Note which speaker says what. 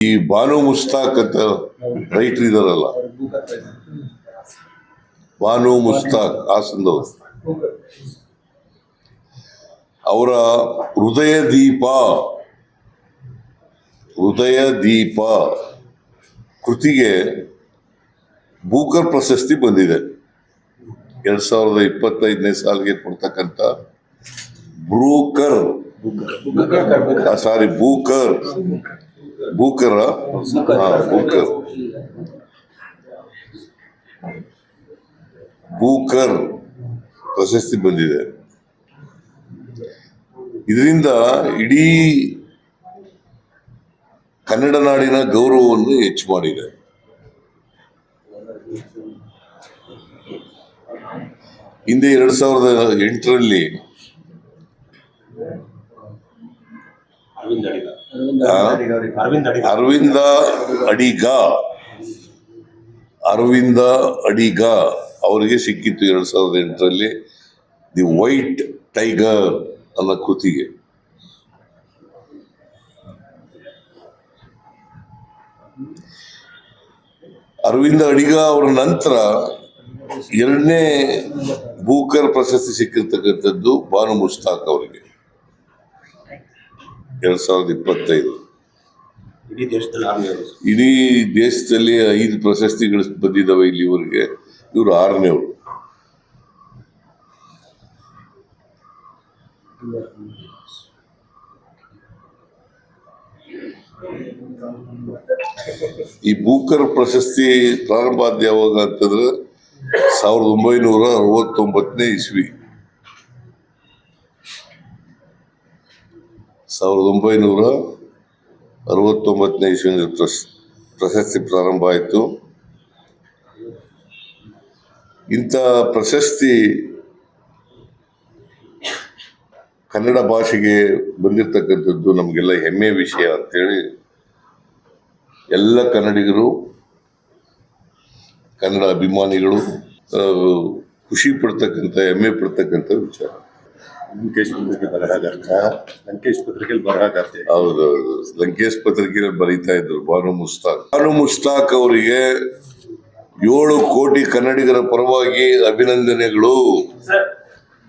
Speaker 1: ಈ ಬಾನು ಮುಸ್ತಾಕ್ ಅಂತ ರೈಟರ್ ಇದಾರಲ್ಲ, ಬಾನು ಮುಸ್ತಾಕ್ ಹಾಸನದವರು, ಅವರ ಹೃದಯ ದೀಪ ಕೃತಿಗೆ ಬೂಕರ್ ಪ್ರಶಸ್ತಿ ಬಂದಿದೆ. 2025ನೇ ಸಾಲಿಗೆ ಕೊಡ್ತಕ್ಕಂಥ ಬೂಕರ್ ಪ್ರಶಸ್ತಿ ಬಂದಿದೆ. ಇದರಿಂದ ಇಡೀ ಕನ್ನಡ ನಾಡಿನ ಗೌರವವನ್ನು ಹೆಚ್ಚು ಮಾಡಿದೆ. ಹಿಂದೆ 2008ರಲ್ಲಿ ಅರವಿಂದ ಅಡಿಗ ಅವರಿಗೆ ಸಿಕ್ಕಿತ್ತು 2008ರಲ್ಲಿ ದಿ ವೈಟ್ ಟೈಗರ್ ಅನ್ನೋ ಕೃತಿಗೆ. ಅರವಿಂದ ಅಡಿಗ ಅವರ ನಂತರ 2ನೇ ಬೂಕರ್ ಪ್ರಶಸ್ತಿ ಸಿಕ್ಕಿರ್ತಕ್ಕಂಥದ್ದು ಬಾನು ಮುಸ್ತಾಕ್ ಅವರಿಗೆ 2025. ಇಡೀ ದೇಶದಲ್ಲಿ 5 ಪ್ರಶಸ್ತಿಗಳು ಬಂದಿದ್ದಾವೆ ಇಲ್ಲಿವರೆಗೆ. ಇವರು 6ನೇವರು. ಈ ಬೂಕರ್ ಪ್ರಶಸ್ತಿ ಪ್ರಾರಂಭ ಆದ ಯಾವಾಗ ಅಂತಂದ್ರೆ 1969ನೇ ಇಸ್ವಿ. 1969ನೇ ಇಸ್ವಿನಲ್ಲಿ ಪ್ರಶಸ್ತಿ ಪ್ರಾರಂಭ ಆಯಿತು. ಇಂಥ ಪ್ರಶಸ್ತಿ ಕನ್ನಡ ಭಾಷೆಗೆ ಬಂದಿರತಕ್ಕಂಥದ್ದು ನಮಗೆಲ್ಲ ಹೆಮ್ಮೆ ವಿಷಯ ಅಂತೇಳಿ ಎಲ್ಲ ಕನ್ನಡಿಗರು, ಕನ್ನಡ ಅಭಿಮಾನಿಗಳು ಖುಷಿ ಪಡ್ತಕ್ಕಂಥ, ಹೆಮ್ಮೆ ಪಡ್ತಕ್ಕಂಥ ವಿಚಾರ.
Speaker 2: ಲಂಕೇಶ್ ಪತ್ರಿಕೆಯಲ್ಲಿ ಬರಹಗಾರ್ತಿ.
Speaker 1: ಹೌದೌದು, ಲಂಕೇಶ್ ಪತ್ರಿಕೆಯಲ್ಲಿ ಬರೀತಾ ಇದ್ರು ಬಾನು ಮುಸ್ತಾಕ್ ಅವರಿಗೆ 7 ಕೋಟಿ ಕನ್ನಡಿಗರ ಪರವಾಗಿ ಅಭಿನಂದನೆಗಳು.